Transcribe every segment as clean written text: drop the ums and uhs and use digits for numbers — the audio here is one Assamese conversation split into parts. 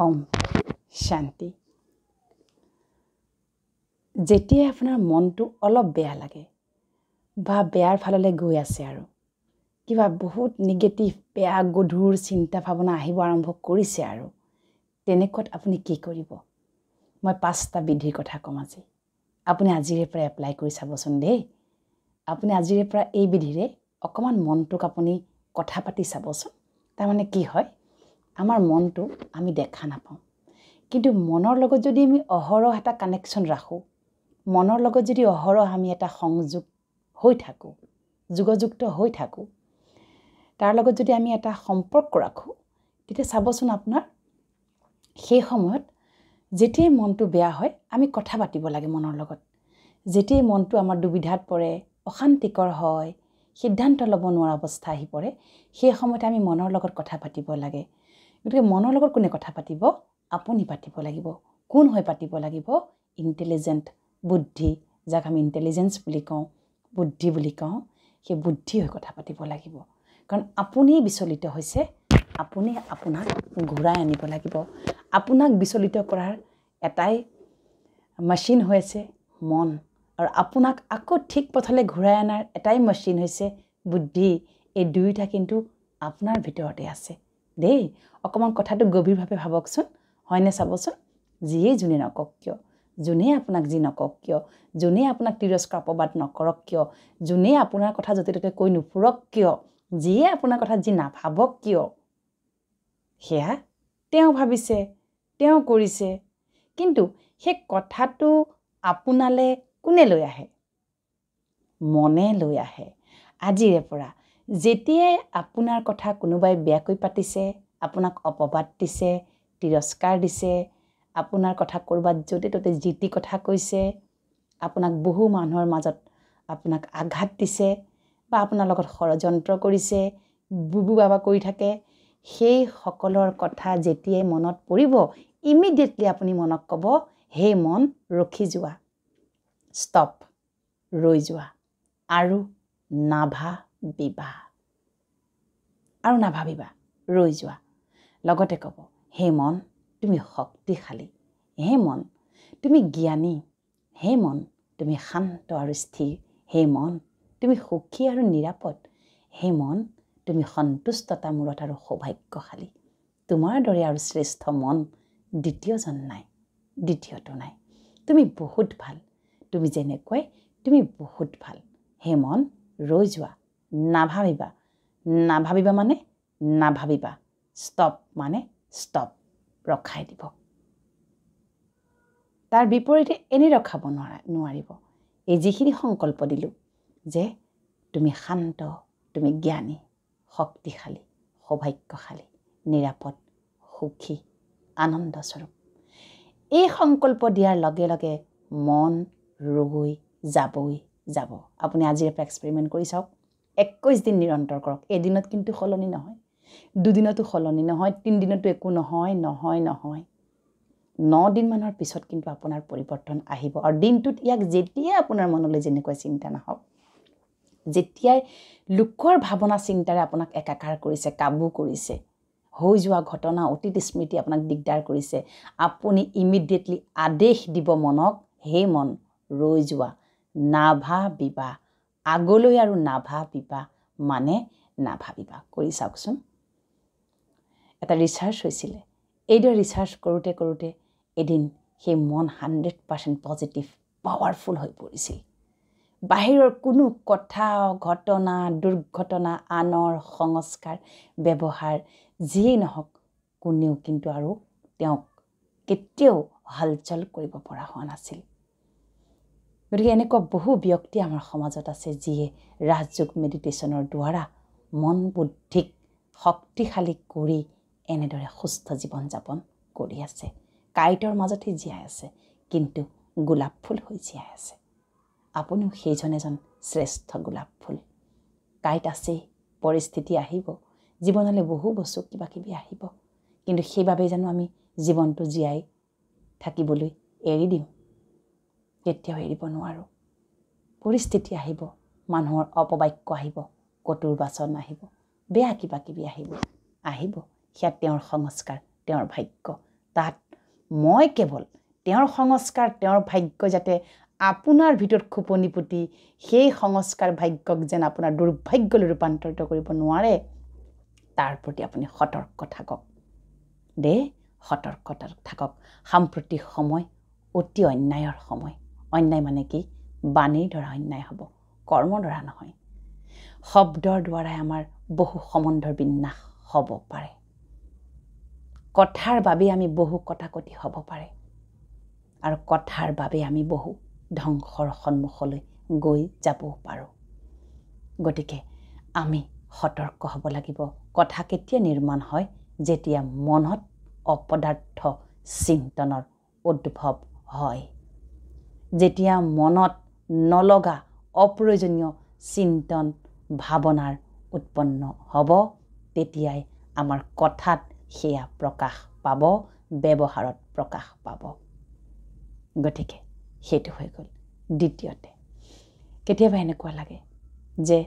ওম শান্তি। যেতিয়া আপোনাৰ মনটো অলপ বেয়া লাগে বা বেয়াৰ ফাললৈ গৈ আছে আৰু কিবা বহুত নিগেটিভ বেয়া গধুৰ চিন্তা ভাৱনা আহিব আৰম্ভ কৰিছে আৰু তেনেকুৱাত আপুনি কি কৰিব? মই 5টা বিধিৰ কথা ক'ম আজি। আপুনি আজিৰে পৰা এপ্লাই কৰি চাবচোন দেই। আপুনি আজিৰে পৰা এই বিধিৰে অকণমান মনটোক আপুনি কথা পাতি চাবচোন। তাৰমানে কি হয়, আমাৰ মনটো আমি দেখা নাপাওঁ, কিন্তু মনৰ লগত যদি আমি অহৰহ এটা কানেকশ্যন ৰাখোঁ, মনৰ লগত যদি অহৰহ আমি এটা সংযোগ হৈ থাকোঁ, যোগযুক্ত হৈ থাকোঁ, তাৰ লগত যদি আমি এটা সম্পৰ্ক ৰাখোঁ, তেতিয়া চাবচোন আপোনাৰ সেই সময়ত যেতিয়াই মনটো বেয়া হয় আমি কথা পাতিব লাগে মনৰ লগত। যেতিয়াই মনটো আমাৰ দুবিধাত পৰে, অশান্তিকৰ হয়, সিদ্ধান্ত ল'ব নোৱাৰা অৱস্থা আহি পৰে, সেই সময়তে আমি মনৰ লগত কথা পাতিব লাগে। গতিকে মনৰ লগত কোনে কথা পাতিব? আপুনি পাতিব লাগিব। কোন হৈ পাতিব লাগিব? ইণ্টেলিজেণ্ট, বুদ্ধি, যাক আমি ইণ্টেলিজেঞ্চ বুলি কওঁ, বুদ্ধি বুলি কওঁ, সেই বুদ্ধি হৈ কথা পাতিব লাগিব। কাৰণ আপুনি বিচলিত হৈছে, আপুনি আপোনাক ঘূৰাই আনিব লাগিব। আপোনাক বিচলিত কৰাৰ এটাই মেচিন হৈছে মন, আৰু আপোনাক আকৌ ঠিক পথলৈ ঘূৰাই অনাৰ এটাই মেচিন হৈছে বুদ্ধি। এই দুয়োটা কিন্তু আপোনাৰ ভিতৰতে আছে দেই। অকণমান কথাটো গভীৰভাৱে ভাবকচোন, হয়নে চাবচোন। যিয়েই যোনে নকওক কিয়, যোনেই আপোনাক যি নকওক কিয়, যোনেই আপোনাক তিৰস্কাৰ অপবাদ নকৰক কিয়, যোনেই আপোনাৰ কথা য'তে ত'তে কৈ নুফুৰক কিয়, যিয়ে আপোনাৰ কথা যি নাভাবক কিয়, সেয়া তেওঁ ভাবিছে, তেওঁ কৰিছে। কিন্তু সেই কথাটো আপোনালৈ কোনে লৈ আহে? মনে লৈ আহে। আজিৰে পৰা যেতিয়াই আপোনাৰ কথা কোনোবাই বেয়াকৈ পাতিছে, আপোনাক অপবাদ দিছে, তিৰস্কাৰ দিছে, আপোনাৰ কথা ক'ৰবাত য'তে ত'তে যি টি কথা কৈছে, আপোনাক বহু মানুহৰ মাজত আপোনাক আঘাত দিছে বা আপোনাৰ লগত ষড়যন্ত্ৰ কৰিছে, বুবু বাবা কৰি থাকে, সেই সকলৰ কথা যেতিয়াই মনত পৰিব, ইমিডিয়েটলি আপুনি মনক ক'ব, হে মন ৰখি যোৱা, ষ্টপ, ৰৈ যোৱা, আৰু নাভাবিবা, আৰু নাভাবিবা, ৰৈ যোৱা। লগতে ক'ব, হে মন তুমি শক্তিশালী, হে মন তুমি জ্ঞানী, হে মন তুমি শান্ত আৰু স্থিৰ, হে মন তুমি সুখী আৰু নিৰাপদ, হে মন তুমি সন্তুষ্টতা মূৰত আৰু সৌভাগ্যশালী। তোমাৰ দৰে আৰু শ্ৰেষ্ঠ মন দ্বিতীয়জন নাই, দ্বিতীয়টো নাই। তুমি বহুত ভাল, তুমি যেনেকৈ তুমি বহুত ভাল। হে মন ৰৈ যোৱা, নাভাবিবা, নাভাবিবা মানে নাভাবিবা, ষ্টপ মানে ষ্টপ, ৰখাই দিব। তাৰ বিপৰীতে এনেই ৰখাব নোৱাৰিব। এই যিখিনি সংকল্প দিলোঁ যে তুমি শান্ত, তুমি জ্ঞানী, শক্তিশালী, সৌভাগ্যশালী, নিৰাপদ, সুখী, আনন্দস্বৰূপ, এই সংকল্প দিয়াৰ লগে লগে মন ৰৈ যাবই যাব। আপুনি আজিৰ পৰা এক্সপেৰিমেণ্ট কৰি চাওক। 21 দিন নিৰন্তৰ কৰক। এদিনত কিন্তু সলনি নহয়, দুদিনতো সলনি নহয়, 3 দিনতো একো নহয়, নহয় নহয়। 9 দিনমানৰ পিছত কিন্তু আপোনাৰ পৰিৱৰ্তন আহিব। আৰু দিনটোত ইয়াক যেতিয়াই আপোনাৰ মনলৈ যেনেকুৱা চিন্তা নাহক, যেতিয়াই লোকৰ ভাৱনা চিন্তাৰে আপোনাক একাকাৰ কৰিছে, কাবু কৰিছে, হৈ যোৱা ঘটনা অতীত স্মৃতি আপোনাক দিগদাৰ কৰিছে, আপুনি ইমিডিয়েটলি আদেশ দিব মনক, হে মন ৰৈ যোৱা, নাভাবিবা, আগলৈ আৰু নাভাবিবা মানে নাভাবিবা। কৰি চাওকচোন। এটা ৰিচাৰ্চ হৈছিলে, এইদৰে ৰিচাৰ্চ কৰোঁতে কৰোঁতে এদিন সেই মন 100% পজিটিভ, পাৱাৰফুল হৈ পৰিছিল। বাহিৰৰ কোনো কথা, ঘটনা, দুৰ্ঘটনা, আনৰ সংস্কাৰ, ব্যৱহাৰ যিয়েই নহওক, কোনেও কিন্তু আৰু তেওঁক কেতিয়াও হলচল কৰিব পৰা হোৱা নাছিল। গতিকে এনেকুৱা বহু ব্যক্তি আমাৰ সমাজত আছে যিয়ে ৰাজযোগ মেডিটেশ্যনৰ দ্বাৰা মন বুদ্ধিক শক্তিশালী কৰি এনেদৰে সুস্থ জীৱন যাপন কৰি আছে। কাঁইটৰ মাজতে জীয়াই আছে, কিন্তু গোলাপ ফুল হৈ জীয়াই আছে। আপুনিও সেইজন এজন শ্ৰেষ্ঠ গোলাপ ফুল। কাঁইট আছেই, পৰিস্থিতি আহিব, জীৱনলৈ বহু বস্তু কিবা কিবি আহিব, কিন্তু সেইবাবে জানো আমি জীৱনটো জীয়াই থাকিবলৈ এৰি দিম? কেতিয়াও এৰিব নোৱাৰোঁ। পৰিস্থিতি আহিব, মানুহৰ অপবাক্য আহিব, কটুৰ বাচন আহিব, বেয়া কিবা কিবি আহিব, সেয়া তেওঁৰ সংস্কাৰ, তেওঁৰ ভাগ্য, তাত মই কেৱল তেওঁৰ সংস্কাৰ তেওঁৰ ভাগ্য যাতে আপোনাৰ ভিতৰত খোপনি পুতি সেই সংস্কাৰ ভাগ্যক যেন আপোনাৰ দুৰ্ভাগ্যলৈ ৰূপান্তৰিত কৰিব নোৱাৰে তাৰ প্ৰতি আপুনি সতৰ্ক থাকক সতৰ্ক থাকক। সাম্প্ৰতিক সময় অতি অন্যায়ৰ সময়। অন্যায় মানে কি? বাণীৰ দ্বাৰা অন্যায় হ'ব, কৰ্মৰ দ্বাৰা নহয়। শব্দৰ দ্বাৰাই আমাৰ বহু সম্বন্ধৰ বিনাশ হ'ব পাৰে। কথাৰ বাবে আমি বহু কটাকটি হ'ব পাৰে আৰু কথাৰ বাবে আমি বহু ধ্বংসৰ সন্মুখলৈ গৈ যাবও পাৰোঁ। গতিকে আমি সতৰ্ক হ'ব লাগিব। কথা কেতিয়া নিৰ্মাণ হয়? যেতিয়া মনত অপদাৰ্থ চিন্তনৰ উদ্ভৱ হয়, যেতিয়া মনত নলগা অপ্ৰয়োজনীয় চিন্তন ভাৱনাৰ উৎপন্ন হ'ব, তেতিয়াই আমাৰ কথাত সেয়া প্ৰকাশ পাব, ব্যৱহাৰত প্ৰকাশ পাব। গতিকে সেইটো হৈ গ'ল। দ্বিতীয়তে, কেতিয়াবা এনেকুৱা লাগে যে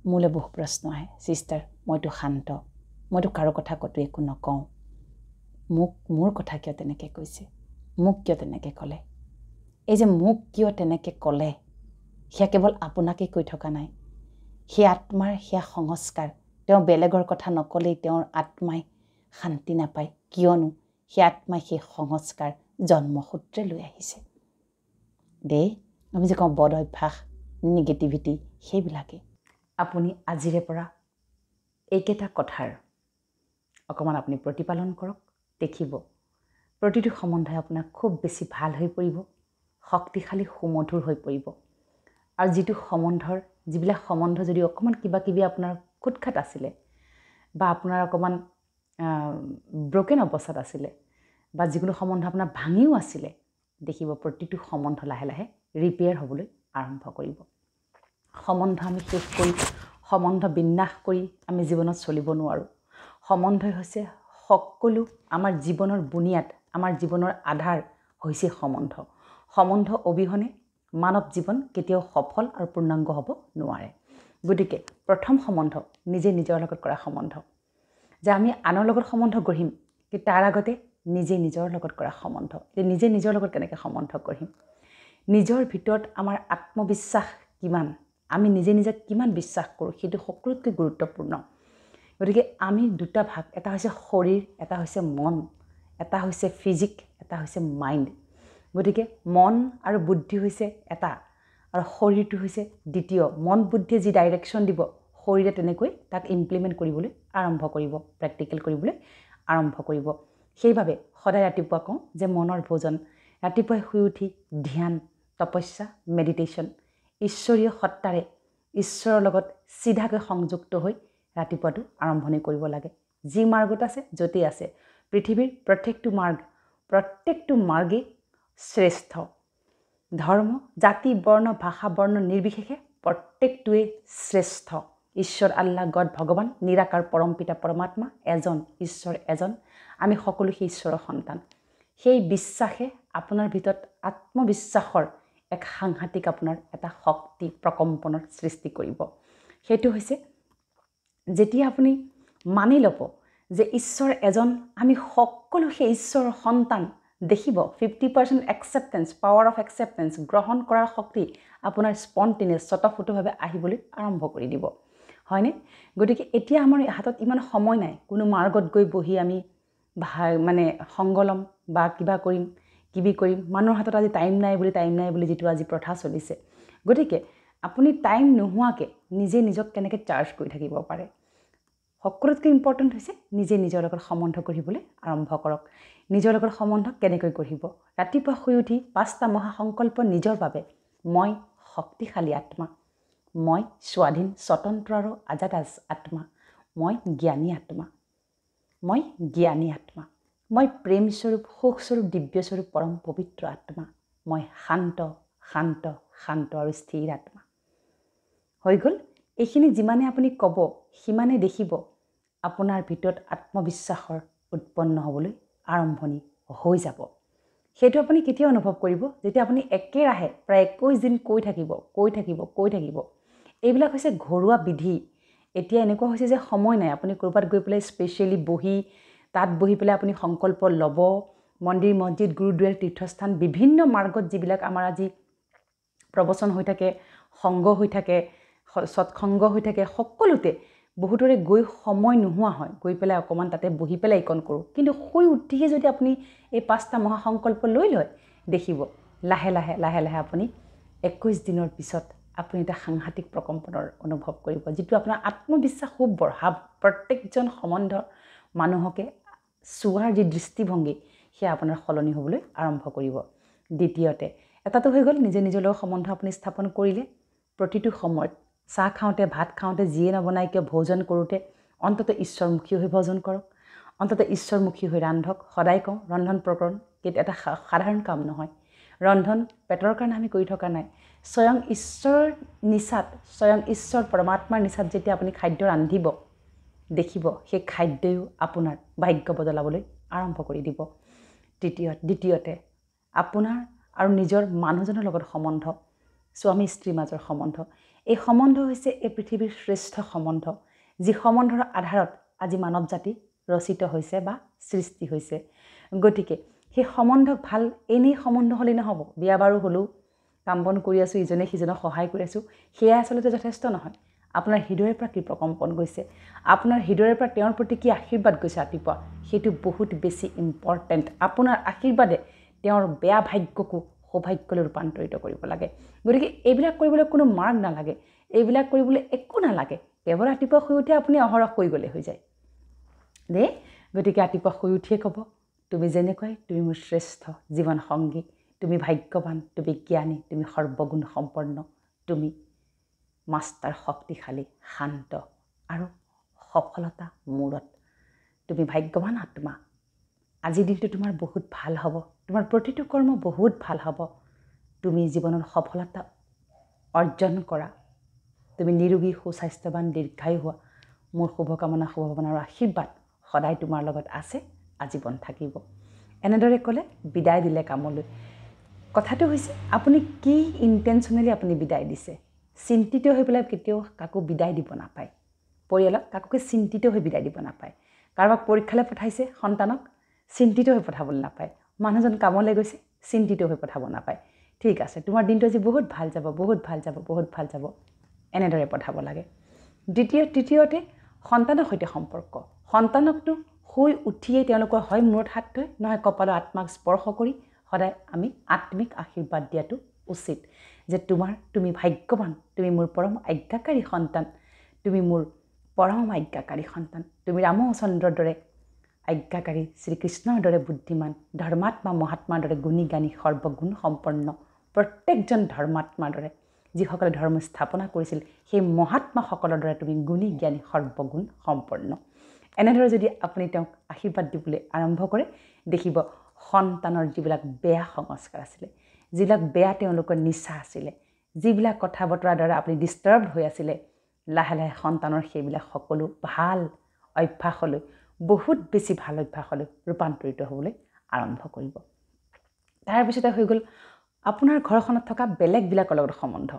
মোলৈ বহু প্ৰশ্ন আহে, চিষ্টাৰ মইতো শান্ত, মইতো কাৰো কথা ক'তো একো নকওঁ, মোৰ কথা কিয় তেনেকৈ কৈছে, মোক কিয় তেনেকৈ ক'লে? এই যে মোক কিয় তেনেকৈ ক'লে, সেয়া কেৱল আপোনাকে কৈ থকা নাই, সেই আত্মাৰ সেয়া সংস্কাৰ। তেওঁ বেলেগৰ কথা নক'লেই তেওঁৰ আত্মাই শান্তি নাপায়, কিয়নো সেই আত্মাই সেই সংস্কাৰ জন্মসূত্ৰে লৈ আহিছে। আমি যে কওঁ বদ অভ্যাস, নিগেটিভিটি, সেইবিলাকেই। আপুনি আজিৰে পৰা এইকেইটা কথাৰ অকণমান আপুনি প্ৰতিপালন কৰক, দেখিব প্ৰতিটো সম্বন্ধই আপোনাক খুব বেছি ভাল হৈ পৰিব, শক্তিশালী সুমধুৰ হৈ পৰিব। আৰু যিবিলাক সম্বন্ধ যদি অকণমান কিবা কিবি আপোনাৰ খুটখাট আছিলে বা আপোনাৰ অকণমান ব্ৰকেন অৱস্থাত আছিলে বা যিকোনো সম্বন্ধ আপোনাৰ ভাঙিও আছিলে, দেখিব প্ৰতিটো সম্বন্ধ লাহে লাহে ৰিপেয়াৰ হ'বলৈ আৰম্ভ কৰিব। সম্বন্ধ আমি শেষ কৰি, সম্বন্ধ বিনাশ কৰি আমি জীৱনত চলিব নোৱাৰোঁ। সম্বন্ধই হৈছে সকলো আমাৰ জীৱনৰ বুনিয়াদ, আমাৰ জীৱনৰ আধাৰ হৈছে সম্বন্ধ। সম্বন্ধ অবিহনে মানৱ জীৱন কেতিয়াও সফল আৰু পূৰ্ণাংগ হ'ব নোৱাৰে। গতিকে প্ৰথম সম্বন্ধ নিজে নিজৰ লগত কৰা সম্বন্ধ, যে আমি আনৰ লগত সম্বন্ধ গঢ়িম, কিন্তু তাৰ আগতে নিজে নিজৰ লগত কৰা সম্বন্ধ। যে নিজে নিজৰ লগত কেনেকৈ সম্বন্ধ গঢ়িম, নিজৰ ভিতৰত আমাৰ আত্মবিশ্বাস কিমান, আমি নিজে নিজক কিমান বিশ্বাস কৰোঁ, সেইটো সকলোতকৈ গুৰুত্বপূৰ্ণ। গতিকে আমি দুটা ভাগ, এটা হৈছে শৰীৰ, এটা হৈছে মন, এটা হৈছে ফিজিক, এটা হৈছে মাইণ্ড। গতিকে মন আৰু বুদ্ধি হৈছে এটা আৰু শৰীৰটো হৈছে দ্বিতীয়। মন বুদ্ধিয়ে যি ডাইৰেকশ্যন দিব, শৰীৰে তেনেকৈ তাক ইমপ্লিমেণ্ট কৰিবলৈ আৰম্ভ কৰিব, প্ৰেক্টিকেল কৰিবলৈ আৰম্ভ কৰিব। সেইবাবে সদায় ৰাতিপুৱা কওঁ যে মনৰ ভোজন, ৰাতিপুৱাই শুই উঠি ধ্যান, তপস্যা, মেডিটেশ্যন, ঈশ্বৰীয় সত্তাৰে ঈশ্বৰৰ লগত চিধাকৈ সংযুক্ত হৈ ৰাতিপুৱাটো আৰম্ভণি কৰিব লাগে। যি মাৰ্গত আছে, য'তেই আছে, পৃথিৱীৰ প্ৰত্যেকটো মাৰ্গেই শ্ৰেষ্ঠ। ধৰ্ম, জাতি, বৰ্ণ, ভাষা, বৰ্ণ নিৰ্বিশেষে প্ৰত্যেকটোৱেই শ্ৰেষ্ঠ। ঈশ্বৰ, আল্লাহ, গড, ভগৱান, নিৰাকাৰ পৰম পিতা পৰমাত্মা এজন, ঈশ্বৰ এজন, আমি সকলো সেই ঈশ্বৰৰ সন্তান। সেই বিশ্বাসে আপোনাৰ ভিতৰত আত্মবিশ্বাসৰ এক সাংঘাতিক আপোনাৰ এটা শক্তি প্ৰকম্পনৰ সৃষ্টি কৰিব। সেইটো হৈছে যেতিয়া আপুনি মানি ল'ব যে ঈশ্বৰ এজন, আমি সকলো সেই ঈশ্বৰৰ সন্তান, দেখিব 50% একচেপ্টেঞ্চ, পাৱাৰ অফ একচেপ্টেঞ্চ, গ্ৰহণ কৰাৰ শক্তি আপোনাৰ স্পণ্টেনিয়াছ, স্বতঃস্ফূৰ্তভাৱে আহিবলৈ আৰম্ভ কৰি দিব, হয়নে? গতিকে এতিয়া আমাৰ হাতত ইমান সময় নাই কোনো মাৰ্গত গৈ বহি আমি সংগ ল'ম বা কিবা কৰিম, মানুহৰ হাতত আজি টাইম নাই বুলি যিটো আজি প্ৰথা চলিছে। গতিকে আপুনি টাইম নোহোৱাকৈ নিজে নিজক কেনেকৈ চাৰ্জ কৰি থাকিব পাৰে। সকলোতকৈ ইম্পৰ্টেণ্ট হৈছে নিজে নিজৰ লগত সম্বন্ধ গঢ়িবলৈ আৰম্ভ কৰক। নিজৰ লগত সম্বন্ধ কেনেকৈ গঢ়িব? ৰাতিপুৱা শুই উঠি 5টা মহাসংকল্প নিজৰ বাবে। মই শক্তিশালী আত্মা, মই স্বাধীন, স্বতন্ত্ৰ আৰু আজাদ আত্মা, মই জ্ঞানী আত্মা, মই প্ৰেমস্বৰূপ, সুখস্বৰূপ, দিব্যস্বৰূপ, পৰম পবিত্ৰ আত্মা, মই শান্ত আৰু স্থিৰ আত্মা। হৈ গ'ল। এইখিনি যিমানে আপুনি ক'ব, সিমানে দেখিব আপোনাৰ ভিতৰত আত্মবিশ্বাসৰ উৎপন্ন হ'বলৈ আৰম্ভণি হৈ যাব। সেইটো আপুনি কেতিয়া অনুভৱ কৰিব? যেতিয়া আপুনি একেৰাহে প্ৰায় 21 দিন কৈ থাকিব। এইবিলাক হৈছে ঘৰুৱা বিধি। এতিয়া এনেকুৱা হৈছে যে সময় নাই, আপুনি ক'ৰবাত গৈ পেলাই স্পেচিয়েলি বহি তাত বহি পেলাই আপুনি সংকল্প ল'ব। মন্দিৰ মছজিদ গুৰুদ্বাৰ তীৰ্থস্থান বিভিন্ন মাৰ্গত যিবিলাক আমাৰ আজি প্ৰবচন হৈ থাকে, সংগ হৈ থাকে, সৎসংগ হৈ থাকে, সকলোতে বহুতৰে গৈ সময় নোহোৱা হয়, গৈ পেলাই অকণমান তাতে বহি পেলাই এইকণ কৰোঁ। কিন্তু শুই উঠিয়ে যদি আপুনি এই 5টা মহাসংকল্প লৈ লয়, দেখিব লাহে লাহে লাহে লাহে আপুনি 21 দিনৰ পিছত আপুনি এটা সাংঘাতিক প্ৰকম্পনৰ অনুভৱ কৰিব, যিটো আপোনাৰ আত্মবিশ্বাস খুব বঢ়াব। প্ৰত্যেকজন সম্বন্ধ মানুহকে চোৱাৰ যি দৃষ্টিভংগী সেয়া আপোনাৰ সলনি হ'বলৈ আৰম্ভ কৰিব। দ্বিতীয়তে এটাটো হৈ গ'ল নিজে নিজৰ লগত সম্বন্ধ আপুনি স্থাপন কৰিলে। প্ৰতিটো সময়ত চাহ খাওঁতে, ভাত খাওঁতে, যিয়ে নবনাই কিয় ভোজন কৰোঁতে অন্তত ঈশ্বৰমুখী হৈ ভোজন কৰক, অন্তত ঈশ্বৰমুখী হৈ ৰান্ধক। সদায় কওঁ ৰন্ধন প্ৰকৰণ এটা সাধাৰণ কাম নহয়। ৰন্ধন পেটৰ কাৰণে আমি কৰি থকা নাই। স্বয়ং ঈশ্বৰৰ নিচাত, স্বয়ং ঈশ্বৰ পৰমাত্মাৰ নিচাত যেতিয়া আপুনি খাদ্য ৰান্ধিব, দেখিব সেই খাদ্যয়ো আপোনাৰ ভাগ্য বদলাবলৈ আৰম্ভ কৰি দিব। দ্বিতীয়তে আপোনাৰ আৰু নিজৰ মানুহজনৰ লগত সম্বন্ধ, স্বামী স্ত্ৰীৰ মাজৰ সম্বন্ধ। এই সম্বন্ধ হৈছে এই পৃথিৱীৰ শ্ৰেষ্ঠ সম্বন্ধ, যি সম্বন্ধৰ আধাৰত আজি মানৱ জাতি ৰচিত হৈছে বা সৃষ্টি হৈছে। গতিকে সেই সম্বন্ধক ভাল এনেই সম্বন্ধ হ'লেই নহ'ব। বিয়া বাৰু হ'লেও কাম বন কৰি আছোঁ, ইজনে সিজনক সহায় কৰি আছোঁ, সেয়া আচলতে যথেষ্ট নহয়। আপোনাৰ হৃদয়ৰ পৰা কি প্ৰকম্পন গৈছে, আপোনাৰ হৃদয়ৰ পৰা তেওঁৰ প্ৰতি কি আশীৰ্বাদ গৈছে ৰাতিপুৱা, সেইটো বহুত বেছি ইম্পৰ্টেণ্ট। আপোনাৰ আশীৰ্বাদে তেওঁৰ বেয়া ভাগ্যকো সৌভাগ্যলৈ ৰূপান্তৰিত কৰিব লাগে। গতিকে এইবিলাক কৰিবলৈ কোনো মাৰ্গ নালাগে, এইবিলাক কৰিবলৈ একো নালাগে। কেৱল ৰাতিপুৱা শুই উঠি আপুনি অহৰহ কৈ গ'লে হৈ যায় দেই। গতিকে ৰাতিপুৱা শুই উঠিয়ে ক'ব, তুমি যেনেকৈ তুমি মোৰ শ্ৰেষ্ঠ জীৱন সংগী, তুমি ভাগ্যৱান, তুমি জ্ঞানী, তুমি সৰ্বগুণ সম্পন্ন, তুমি মাষ্টাৰ শক্তিশালী, শান্ত আৰু সফলতা মূৰত, তুমি ভাগ্যৱান আত্মা। আজিৰ দিনটো তোমাৰ বহুত ভাল হ'ব, তোমাৰ প্ৰতিটো কৰ্ম বহুত ভাল হ'ব, তুমি জীৱনত সফলতা অৰ্জন কৰা, তুমি নিৰোগী সুস্বাস্থ্যৱান দীৰ্ঘায়ু হোৱা। মোৰ শুভকামনা, শুভকামনা আৰু আশীৰ্বাদ সদায় তোমাৰ লগত আছে, আজীৱন থাকিব। এনেদৰে ক'লে বিদায় দিলে কামলৈ। কথাটো হৈছে আপুনি কি ইণ্টেনশ্যনেলি আপুনি বিদায় দিছে। চিন্তিত হৈ পেলাই কেতিয়াও কাকো বিদায় দিব নাপায়। পৰিয়ালত কাকোকে চিন্তিত হৈ বিদায় দিব নাপায়। কাৰোবাক পৰীক্ষালৈ পঠাইছে সন্তানক, চিন্তিত হৈ পঠাবলৈ নাপায়। মানুহজন কামলৈ গৈছে, চিন্তিত হৈ পঠাব নাপায়। ঠিক আছে, তোমাৰ দিনটো আজি বহুত ভাল যাব, বহুত ভাল যাব, বহুত ভাল যাব, এনেদৰে পঠাব লাগে। তৃতীয়তে সন্তানৰ সৈতে সম্পৰ্ক। সন্তানকতো শুই উঠিয়েই তেওঁলোকৰ হয় মূৰত হাত থৈ, নহয় কপালৰ আত্মাক স্পৰ্শ কৰি সদায় আমি আত্মিক আশীৰ্বাদ দিয়াটো উচিত, যে তুমি ভাগ্যৱান, তুমি মোৰ পৰম আজ্ঞাকাৰী সন্তান, তুমি মোৰ পৰম আজ্ঞাকাৰী সন্তান, তুমি ৰামচন্দ্ৰৰ দৰে আজ্ঞাকাৰী, শ্ৰীকৃষ্ণৰ দৰে বুদ্ধিমান, ধৰ্মাত্মা মহাত্মাৰ দৰে গুণী জ্ঞানী, সৰ্বগুণ সম্পন্ন, প্ৰত্যেকজন ধৰ্মাত্মাৰ দৰে যিসকলে ধৰ্ম স্থাপনা কৰিছিল সেই মহাত্মাসকলৰ দৰে তুমি গুণী জ্ঞানী, সৰ্বগুণ সম্পন্ন। এনেদৰে যদি আপুনি তেওঁক আশীৰ্বাদ দিবলৈ আৰম্ভ কৰে, দেখিব সন্তানৰ যিবিলাক বেয়া সংস্কাৰ আছিলে, যিবিলাক বেয়া তেওঁলোকৰ নিচা আছিলে, যিবিলাক কথা বতৰাৰ দ্বাৰা আপুনি ডিষ্টাৰ্বড হৈ আছিলে, লাহে লাহে সন্তানৰ সেইবিলাক সকলো ভাল অভ্যাসলৈ, বহুত বেছি ভাল অভ্যাসলৈ ৰূপান্তৰিত হ'বলৈ আৰম্ভ কৰিব। তাৰপিছতে হৈ গ'ল আপোনাৰ ঘৰখনত থকা বেলেগবিলাকৰ লগত সম্বন্ধ।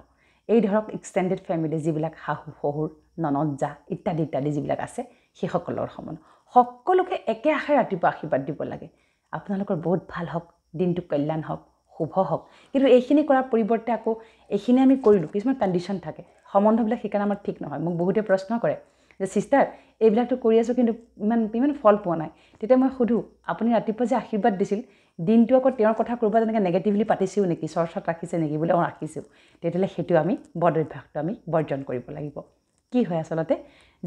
এই ধৰক এক্সটেণ্ডেড ফেমিলি, যিবিলাক শাহু শহুৰ, ননদ জা ইত্যাদি ইত্যাদি যিবিলাক আছে, সেইসকলৰ সম্বন্ধ। সকলোকে একে আশাৰে ৰাতিপুৱা আশীৰ্বাদ দিব লাগে, আপোনালোকৰ বহুত ভাল হওক, দিনটো কল্যাণ হওক, শুভ হওক। কিন্তু এইখিনি কৰাৰ পৰিৱৰ্তে আকৌ এইখিনি আমি কৰিলোঁ, কিছুমান কণ্ডিশ্যন থাকে, সম্বন্ধবিলাক সেইকাৰণে আমাৰ ঠিক নহয়। মোক বহুতে প্ৰশ্ন কৰে যে ছিষ্টাৰ এইবিলাকতো কৰি আছোঁ কিন্তু ইমান ফল পোৱা নাই। তেতিয়া মই সোধোঁ, আপুনি ৰাতিপুৱা যে আশীৰ্বাদ দিছিল, দিনটো আকৌ তেওঁৰ কথা ক'ৰবাত তেনেকৈ নেগেটিভলি পাতিছোঁ নেকি, চৰ্চাত ৰাখিছে নেকি? বোলে ৰাখিছোঁ। তেতিয়াহ'লে সেইটো আমি বদ অভ্যাসটো আমি বৰ্জন কৰিব লাগিব। কি হয় আচলতে,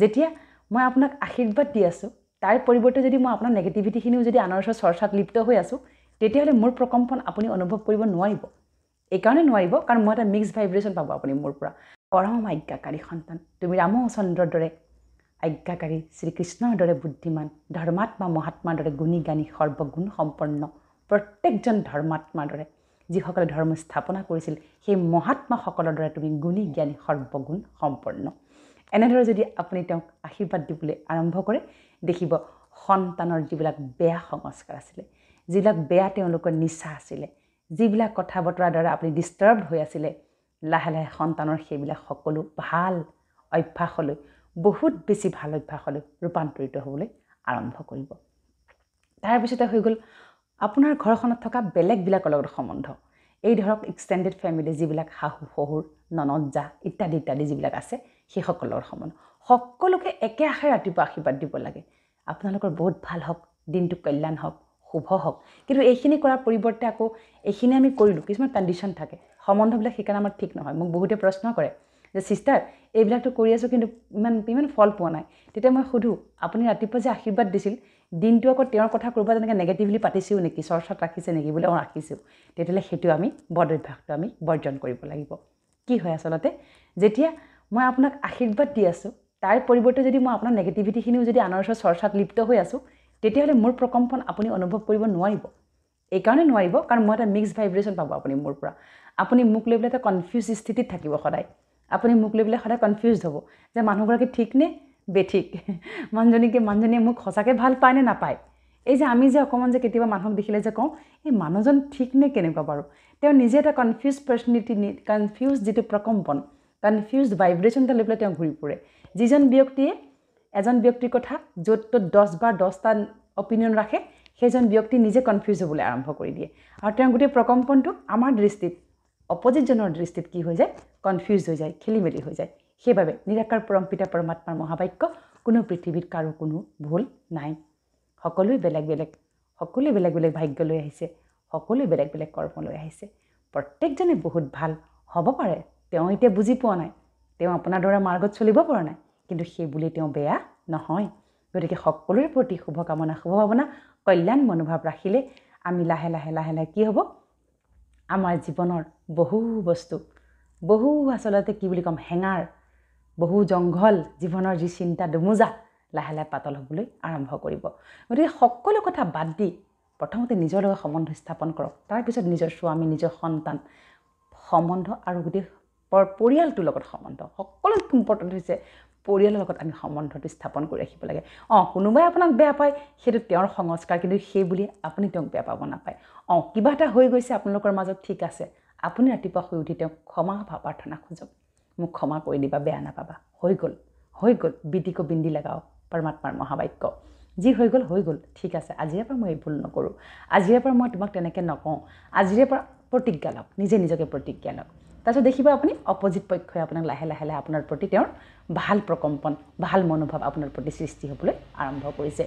যেতিয়া মই আপোনাক আশীৰ্বাদ দি আছোঁ, তাৰ পৰিৱৰ্তে যদি মই আপোনাৰ নেগেটিভিটিখিনিও যদি আনৰ ওচৰত চৰ্চাত লিপ্ত হৈ আছোঁ, তেতিয়াহ'লে মোৰ প্ৰকম্পন আপুনি অনুভৱ কৰিব নোৱাৰিব। এইকাৰণে নোৱাৰিব কাৰণ মই এটা মিক্সড ভাইব্ৰেশ্যন পাব আপুনি মোৰ পৰা। পৰম আজ্ঞাকাৰী সন্তান, তুমি ৰামচন্দ্ৰৰ দৰে আজ্ঞাকাৰী, শ্ৰীকৃষ্ণৰ দৰে বুদ্ধিমান, ধৰ্মাত্মা মহাত্মাৰ দৰে গুণী জ্ঞানী, সৰ্বগুণ সম্পন্ন, প্ৰত্যেকজন ধৰ্মাত্মাৰ দৰে যিসকলে ধৰ্ম স্থাপনা কৰিছিল সেই মহাত্মাসকলৰ দৰে তুমি গুণী জ্ঞানী, সৰ্বগুণ সম্পন্ন। এনেদৰে যদি আপুনি তেওঁক আশীৰ্বাদ দিবলৈ আৰম্ভ কৰে, দেখিব সন্তানৰ যিবিলাক বেয়া সংস্কাৰ আছিলে, যিবিলাক বেয়া তেওঁলোকৰ নিচা আছিলে, যিবিলাক কথা বতৰাৰ দ্বাৰা আপুনি ডিষ্টাৰ্বড হৈ আছিলে, লাহে লাহে সন্তানৰ সেইবিলাক সকলো ভাল অভ্যাসলৈ, বহুত বেছি ভাল অভ্যাসলৈ ৰূপান্তৰিত হ'বলৈ আৰম্ভ কৰিব। তাৰপিছতে হৈ গ'ল আপোনাৰ ঘৰখনত থকা বেলেগবিলাকৰ লগত সম্বন্ধ। এই ধৰক এক্সটেণ্ডেড ফেমিলি যিবিলাক শাহু শহুৰ ননদ জা ইত্যাদি ইত্যাদি যিবিলাক আছে সেইসকলৰ সম্বন্ধ। সকলোকে একে আশাৰে ৰাতিপুৱা আশীৰ্বাদ দিব লাগে, আপোনালোকৰ বহুত ভাল হওক, দিনটো কল্যাণ হওক, শুভ হওক। কিন্তু এইখিনি কৰাৰ পৰিৱৰ্তে আকৌ এইখিনি আমি কৰিলোঁ, কিছুমান কণ্ডিশ্যন থাকে সম্বন্ধবিলাক, সেইকাৰণে আমাৰ ঠিক নহয়। মোক বহুতে প্ৰশ্ন কৰে যে ছিষ্টাৰ এইবিলাকতো কৰি আছোঁ কিন্তু ইমান ফল পোৱা নাই। তেতিয়া মই সুধোঁ, আপুনি ৰাতিপুৱা যে আশীৰ্বাদ দিছিল দিনটো আকৌ তেওঁৰ কথা ক'ৰবাত তেনেকৈ নেগেটিভলি পাতিছোঁ নেকি, চৰ্চাত ৰাখিছে নেকি বোলে ৰাখিছোঁ, তেতিয়াহ'লে সেইটো আমি বদ অভ্যাসটো আমি বৰ্জন কৰিব লাগিব। কি হয় আচলতে, যেতিয়া মই আপোনাক আশীৰ্বাদ দি আছোঁ তাৰ পৰিৱৰ্তে যদি মই আপোনাৰ নেগেটিভিটিখিনিও যদি আনৰ ওচৰত চৰ্চাত লিপ্ত হৈ আছোঁ, তেতিয়াহ'লে মোৰ প্ৰকম্পন আপুনি অনুভৱ কৰিব নোৱাৰিব। এইকাৰণে নোৱাৰিব কাৰণ মই এটা মিক্স ভাইব্ৰেশ্যন পাব আপুনি মোৰ পৰা। আপুনি মোক লৈ পেলাই এটা কনফিউজ স্থিতিত থাকিব সদায়। আপুনি মোক লৈ পেলাই সদায় কনফিউজড হ'ব যে মানুহগৰাকী ঠিক নে বেঠিক, মানুহজনীয়ে মোক সঁচাকৈ ভাল পায় নে নাপায়। এই যে আমি যে অকণমান যে কেতিয়াবা মানুহক দেখিলে যে কওঁ এই মানুহজন ঠিক নে কেনেকুৱা বাৰু, তেওঁ নিজে এটা কনফিউজ পাৰ্চনেলিটি, কনফিউজ যিটো প্ৰকম্পন, কনফিউজ ভাইব্ৰেশ্যন এটা লৈ পেলাই তেওঁ ঘূৰি ফুৰে। যিজন ব্যক্তিয়ে এজন ব্যক্তিৰ কথা য'ত ত'ত 10 বাৰ 10টা অপিনিয়ন ৰাখে, সেইজন ব্যক্তি নিজে কনফিউজ হ'বলৈ আৰম্ভ কৰি দিয়ে আৰু তেওঁৰ গোটেই প্ৰকম্পনটো আমাৰ দৃষ্টিত, অপজিটজনৰ দৃষ্টিত কি হৈ যায়, কনফিউজ হৈ যায়, খেলি মেলি হৈ যায়। সেইবাবে নিৰাকাৰ পৰমপিতা পৰমাত্মাৰ মহাবাক্য, কোনো পৃথিৱীত কাৰো কোনো ভুল নাই। সকলোৱে বেলেগ বেলেগ, সকলোৱে বেলেগ বেলেগ ভাগ্য লৈ আহিছে, সকলোৱে বেলেগ বেলেগ কৰ্ম লৈ আহিছে। প্ৰত্যেকজনে বহুত ভাল হ'ব পাৰে, তেওঁ এতিয়া বুজি পোৱা নাই, তেওঁ আপোনাৰ দৰে মাৰ্গত চলিব পৰা নাই, কিন্তু সেই বুলি তেওঁ বেয়া নহয়। গতিকে সকলোৰে প্ৰতি শুভকামনা, শুভভাৱনা, কল্যাণ মনোভাৱ ৰাখিলে আমি লাহে লাহে লাহে লাহে কি হ'ব, আমাৰ জীৱনৰ বহু বস্তু, বহু আচলতে কি বুলি ক'ম, হেঙাৰ, বহু জংঘল, জীৱনৰ যি চিন্তা দুমোজা লাহে লাহে পাতল হ'বলৈ আৰম্ভ কৰিব। গতিকে সকলো কথা বাদ দি প্ৰথমতে নিজৰ লগত সম্বন্ধ স্থাপন কৰক, তাৰপিছত নিজৰ স্বামী, নিজৰ সন্তান সম্বন্ধ আৰু গোটেই পৰিয়ালটোৰ লগত সম্বন্ধ। সকলোতকৈ ইম্পৰ্টেণ্ট হৈছে পৰিয়ালৰ লগত আমি সম্বন্ধটো স্থাপন কৰি ৰাখিব লাগে। কোনোবাই আপোনাক বেয়া পায়, সেইটো তেওঁৰ সংস্কাৰ, কিন্তু সেই বুলি আপুনি তেওঁক বেয়া পাব নাপায়। কিবা এটা হৈ গৈছে আপোনালোকৰ মাজত, ঠিক আছে, আপুনি ৰাতিপুৱা শুই উঠি তেওঁক ক্ষমা প্ৰাৰ্থনা খোজক, মোক ক্ষমা কৰি দিবা, বেয়া নাপাবা, হৈ গ'ল, বিটিকো বিন্দি লগাও, পৰমাত্মাৰ মহাবাক্য। যি হৈ গ'ল, ঠিক আছে, আজিৰে পৰা মই এই ভুল নকৰোঁ, আজিৰে পৰা মই তোমাক তেনেকৈ নকওঁ, আজিৰে পৰা প্ৰতিজ্ঞা লওক, নিজে নিজকে প্ৰতিজ্ঞা লওক। তাৰপিছত দেখিব আপুনি অপজিট পক্ষই আপোনাক লাহে লাহে লাহে আপোনাৰ প্ৰতি তেওঁৰ ভাল প্ৰকম্পন, ভাল মনোভাৱ আপোনাৰ প্ৰতি সৃষ্টি হ'বলৈ আৰম্ভ কৰিছে।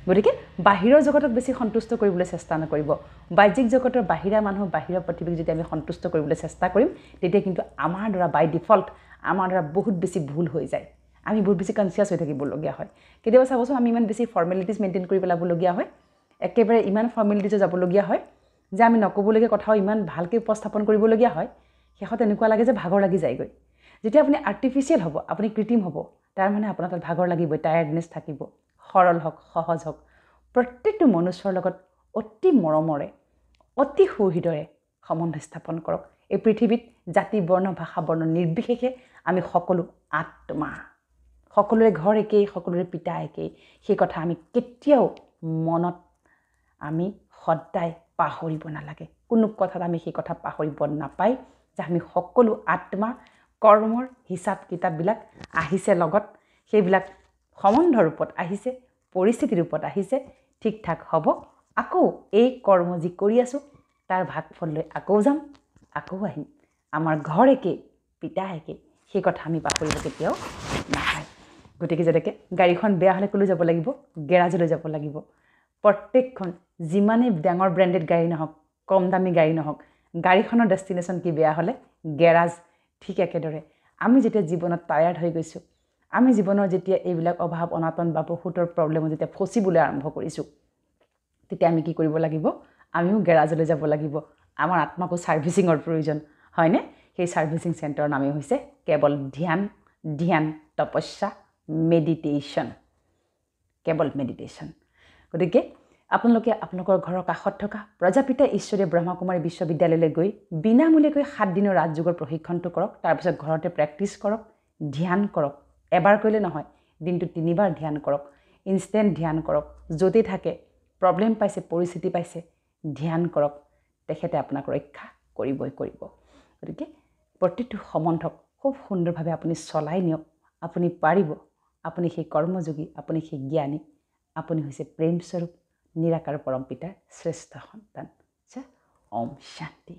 গতিকে বাহিৰৰ জগতক বেছি সন্তুষ্ট কৰিবলৈ চেষ্টা নকৰিব। বাহ্যিক জগতৰ বাহিৰা মানুহ, বাহিৰৰ পৃথিৱীক যদি আমি সন্তুষ্ট কৰিবলৈ চেষ্টা কৰিম, তেতিয়া কিন্তু আমাৰ দ্বাৰা বাই ডিফল্ট আমাৰ দ্বাৰা বহুত বেছি ভুল হৈ যায়। আমি বহুত বেছি কনচিয়াছ হৈ থাকিবলগীয়া হয়। কেতিয়াবা চাবচোন, আমি ইমান বেছি ফৰ্মেলিটিজ মেইনটেইন কৰি পেলাবলগীয়া হয়, একেবাৰে ইমান ফৰ্মেলিটিজত যাবলগীয়া হয় যে আমি নক'বলগীয়া কথাও ইমান ভালকৈ উপস্থাপন কৰিবলগীয়া হয়, শেষত এনেকুৱা লাগে যে ভাগৰ লাগি যায়গৈ। যেতিয়া আপুনি আৰ্টিফিচিয়েল হ'ব, আপুনি কৃত্ৰিম হ'ব, তাৰমানে আপোনাৰ তাত ভাগৰ লাগিবই, টায়াৰ্ডনেছ থাকিব। সৰল হওক, সহজ হওক, প্ৰত্যেকটো মনুষ্যৰ লগত অতি মৰমৰে, অতি সুহৃদৰে সম্বন্ধ স্থাপন কৰক। এই পৃথিৱীত জাতি, বৰ্ণ, ভাষা, বৰ্ণ নিৰ্বিশেষে আমি সকলো আত্মা, সকলোৰে ঘৰ একেই, সকলোৰে পিতা একেই, সেই কথা আমি কেতিয়াও মনত আমি সদায় পাহৰিব নালাগে। কোনো কথাত আমি সেই কথা পাহৰিব নাপায় যে আমি সকলো আত্মা, কৰ্মৰ হিচাপ কিতাপবিলাক আহিছে লগত, সেইবিলাক সম্বন্ধৰ ৰূপত আহিছে, পৰিস্থিতিৰ ৰূপত আহিছে, ঠিক ঠাক হ'ব। আকৌ এই কৰ্ম যি কৰি আছোঁ তাৰ ভাগফল লৈ আকৌ যাম, আকৌ আহিম। আমাৰ ঘৰ একেই, পিতা একেই, সেই কথা আমি পাহৰিব কেতিয়াও নাপায়। গতিকে যেনেকৈ গাড়ীখন বেয়া হ'লে ক'লৈ যাব লাগিব, গেৰাজলৈ যাব লাগিব। প্ৰত্যেকখন যিমানেই ডাঙৰ ব্ৰেণ্ডেড গাড়ী নহওক, কম দামী গাড়ী নহওক, গাড়ীখনৰ ডেষ্টিনেশ্যন কি, বেয়া হ'লে গেৰাজ। ঠিক একেদৰে আমি যেতিয়া জীৱনত টায়াৰ্ড হৈ গৈছোঁ, আমি জীৱনৰ যেতিয়া এইবিলাক অভাৱ অনাটন বা বহুতৰ প্ৰব্লেমত যেতিয়া ফচিবলৈ আৰম্ভ কৰিছোঁ, তেতিয়া আমি কি কৰিব লাগিব, আমিও গেৰাজলৈ যাব লাগিব। আমাৰ আত্মাকো ছাৰ্ভিচিঙৰ প্ৰয়োজন হয়নে? সেই ছাৰ্ভিচিং চেণ্টাৰৰ নামেই হৈছে কেৱল ধ্যান, তপস্যা, মেডিটেশ্যন, কেৱল মেডিটেশ্যন। গতিকে আপোনালোকে আপোনালোকৰ ঘৰৰ কাষত থকা প্ৰজাপিতা ঈশ্বৰীয় ব্ৰহ্মকুমাৰী বিশ্ববিদ্যালয়লৈ গৈ বিনামূলীয়াকৈ 7 দিনৰ ৰাজযোগৰ প্ৰশিক্ষণটো কৰক। তাৰপিছত ঘৰতে প্ৰেক্টিছ কৰক, ধ্যান কৰক। এবাৰ কৰিলে নহয়, দিনটোত 3 বাৰ ধ্যান কৰক, ইনষ্টেণ্ট ধ্যান কৰক। য'তেই থাকে, প্ৰব্লেম পাইছে, পৰিস্থিতি পাইছে, ধ্যান কৰক, তেখেতে আপোনাক ৰক্ষা কৰিবই কৰিব। গতিকে প্ৰতিটো সম্বন্ধক খুব সুন্দৰভাৱে আপুনি চলাই নিয়ক। আপুনি পাৰিব, আপুনি সেই কৰ্মযোগী, আপুনি সেই জ্ঞানী, আপুনি হৈছে প্ৰেমস্বৰূপ, নিৰাকাৰ পৰম পিতাৰ শ্ৰেষ্ঠ সন্তান। ওম শান্তি।